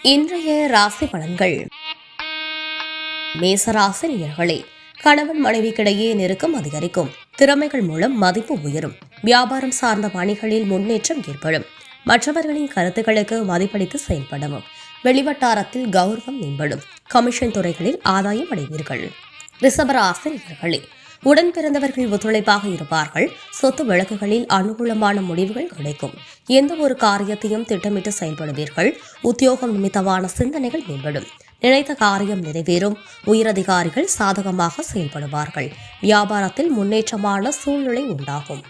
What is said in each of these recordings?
இன்றைய ராசி பலன்கள். மேசராசி நேயர்களே, கணவன் மனைவிக்கிடையே நெருக்கம் அதிகரிக்கும். திறமைகள் மூலம் மதிப்பு உயரும். வியாபாரம் சார்ந்த பணிகளில் முன்னேற்றம் ஏற்படும். மற்றவர்களின் கருத்துக்களுக்கு மதிப்பளித்து செயல்படவும். வெளிவட்டாரத்தில் கௌரவம் மேம்படும். கமிஷன் துறைகளில் ஆதாயம் அடைவீர்கள். ரிஷபராசி நேயர்களே, உடன் பிறந்தவர்கள் ஒத்துழைப்பாக இருப்பார்கள். சொத்து வழக்குகளில் அனுகூலமான முடிவுகள் கிடைக்கும். எந்த ஒரு காரியத்தையும் திட்டமிட்டு செயல்படுவீர்கள். உத்தியோகம் நிமித்தமான சிந்தனைகள் மேம்படும். நினைத்த காரியம் நிறைவேறும். உயரதிகாரிகள் சாதகமாக செயல்படுவார்கள். வியாபாரத்தில் முன்னேற்றமான சூழ்நிலை உண்டாகும்.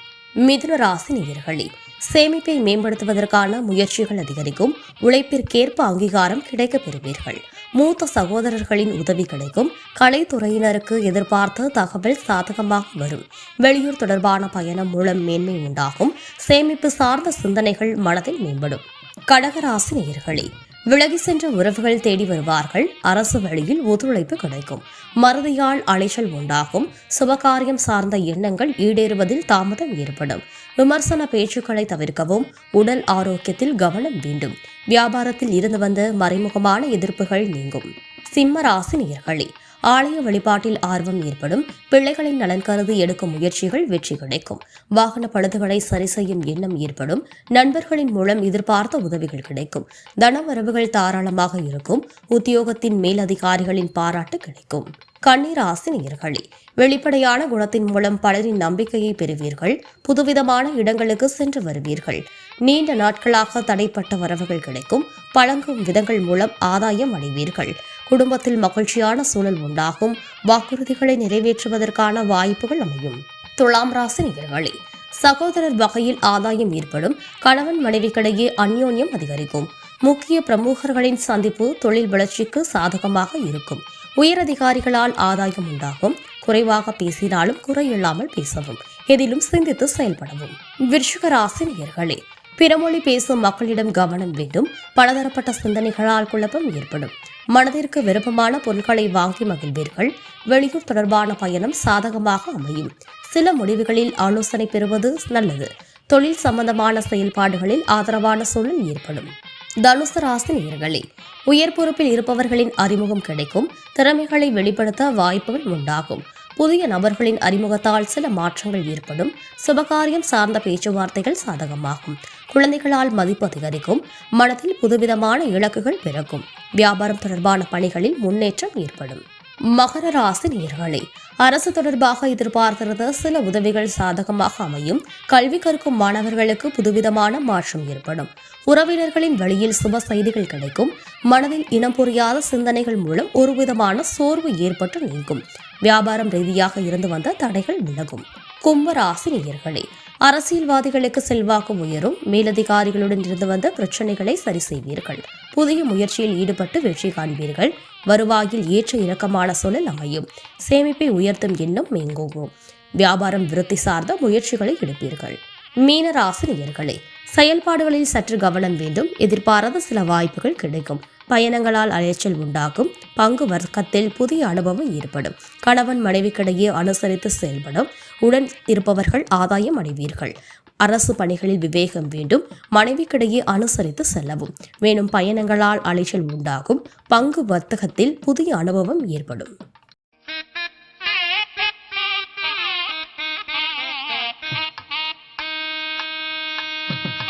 மிதுன ராசி நேயர்களே, சேமிப்பை மேம்படுத்துவதற்கான முயற்சிகள் அதிகரிக்கும். உழைப்பிற்கேற்ப அங்கீகாரம் கிடைக்கப் பெறுவீர்கள். மூத்த சகோதரர்களின் உதவி கிடைக்கும். கலைத்துறையினருக்கு எதிர்பார்த்த தகவல் சாதகமாக வரும். வெளியூர் தொடர்பான பயணம் மூலம் மேன்மை உண்டாகும். சேமிப்பு சார்ந்த சிந்தனைகள் மனதில் மேம்படும். கடகராசி நேயர்களே, விலகி சென்ற உறவுகள் தேடி வருவார்கள். அரசு வழியில் ஒத்துழைப்பு கிடைக்கும். மறதியால் அலைச்சல் உண்டாகும். சுபகாரியம் சார்ந்த எண்ணங்கள் ஈடேறுவதில் தாமதம் ஏற்படும். விமர்சன பேச்சுக்களை தவிர்க்கவும். உடல் ஆரோக்கியத்தில் கவனம் வேண்டும். வியாபாரத்தில் இருந்து வந்த மறைமுகமான எதிர்ப்புகள் நீங்கும். சிம்ம ராசி நேயர்களே, ஆலய வழிபாட்டில் ஆர்வம் ஏற்படும். பிள்ளைகளின் நலன் கருதி எடுக்கும் முயற்சிகள் வெற்றி கிடைக்கும். வாகன பழுதுகளை சரி செய்யும் எண்ணம் ஏற்படும். நண்பர்களின் மூலம் எதிர்பார்த்த உதவிகள் கிடைக்கும். தனவரவுகள் தாராளமாக இருக்கும். உத்தியோகத்தின் மேலதிகாரிகளின் பாராட்டு கிடைக்கும். கன்னி ராசி நேயர்களே, வெளிப்படையான குணத்தின் மூலம் பலரின் நம்பிக்கையை பெறுவீர்கள். புதுவிதமான இடங்களுக்கு சென்று வருவீர்கள். நீண்ட நாட்களாக தடைப்பட்ட வரவுகள் கிடைக்கும். பழங்கும் விதங்கள் மூலம் ஆதாயம் அடைவீர்கள். குடும்பத்தில் மகிழ்ச்சியான சூழல் உண்டாகும். வாக்குறுதிகளை நிறைவேற்றுவதற்கான வாய்ப்புகள் அமையும். துலாம் ராசி நேயர்களே, சகோதரர் வகையில் ஆதாயம் ஏற்படும். கணவன் மனைவிக்கிடையே அந்யோன்யம் அதிகரிக்கும். முக்கிய பிரமுகர்களின் சந்திப்பு தொழில் வளர்ச்சிக்கு சாதகமாக இருக்கும். உயரதிகாரிகளால் ஆதாயம் உண்டாகும். குறைவாக பேசினாலும் குறையில்லாமல் பேசவும். எதிலும் சிந்தித்து செயல்படவும். விருச்சிக ராசி நேயர்களே, பிறமொழி பேசும் மக்களிடம் கவனம் வேண்டும். பலதரப்பட்ட சிந்தனைகளால் குழப்பம் ஏற்படும். மனதிற்கு விருப்பமான பொருட்களை வாங்கி மகிழ்வீர்கள். வெளியூர் தொடர்பான பயணம் சாதகமாக அமையும். சில முடிவுகளில் ஆலோசனை பெறுவது நல்லது. தொழில் சம்பந்தமான செயல்பாடுகளில் ஆதரவான சூழல் ஏற்படும். தனுசு ராசி நேயர்களே, உயர் பொறுப்பில் இருப்பவர்களின் அறிமுகம் கிடைக்கும். திறமைகளை வெளிப்படுத்த வாய்ப்புகள் உண்டாகும். புதிய நபர்களின் அறிமுகத்தால் சில மாற்றங்கள் ஏற்படும். சுபகாரியம் சார்ந்த பேச்சுவார்த்தைகள் சாதகமாகும். குழந்தைகளால் மதிப்பு அதிகரிக்கும். மனதில் புதுவிதமான இலக்குகள் பிறக்கும். வியாபாரம் தொடர்பான பணிகளில் முன்னேற்றம் ஏற்படும். மகர ராசி நேயர்களே, அரசு தொடர்பாக எதிர்பார்த்திருந்த சில உதவிகள் சாதகமாக அமையும். கல்வி கற்கும் மாணவர்களுக்கு புதுவிதமான மாற்றம் ஏற்படும். உறவினர்களின் வழியில் சுப செய்திகள் கிடைக்கும். மனதில் இனம் புரியாத சிந்தனைகள் மூலம் ஒருவிதமான சோர்வு ஏற்பட்டு நீங்கும். வியாபாரம் ரீதியாக இருந்து வந்த தடைகள் விலகும். கும்ப ராசி நேயர்களே, அரசியல்வாதிகளுக்கு செல்வாக்கு உயரும். மேலதிகாரிகளுடன் இருந்து வந்த பிரச்சனைகளை சரி செய்வீர்கள். புதிய முயற்சியில் ஈடுபட்டு வெற்றி காண்பீர்கள். வருவாயில் ஏற்ற இறக்கமான சூழல் அமையும். சேமிப்பை உயர்த்தும் எண்ணம் மேங்கோங்கும். வியாபாரம் விருத்தி சார்ந்த முயற்சிகளை எடுப்பீர்கள். மீன ராசி நேயர்களே, செயல்பாடுகளில் சற்று கவனம் வேண்டும். எதிர்பாராத சில வாய்ப்புகள் கிடைக்கும். பயணங்களால் அலைச்சல் உண்டாகும். பங்கு வர்க்கத்தில் புதிய அனுபவம் ஏற்படும். கணவன் மனைவிக்கிடையே அனுசரித்து செயல்படும். உடன் இருப்பவர்கள் ஆதாயம் அடைவீர்கள். அரசு பணிகளில் விவேகம் வேண்டும். மனைவிக்கிடையே அனுசரித்து செல்லவும். மேலும் பயணங்களால் அலைச்சல் உண்டாகும். பங்கு வர்த்தகத்தில் புதிய அனுபவம் ஏற்படும்.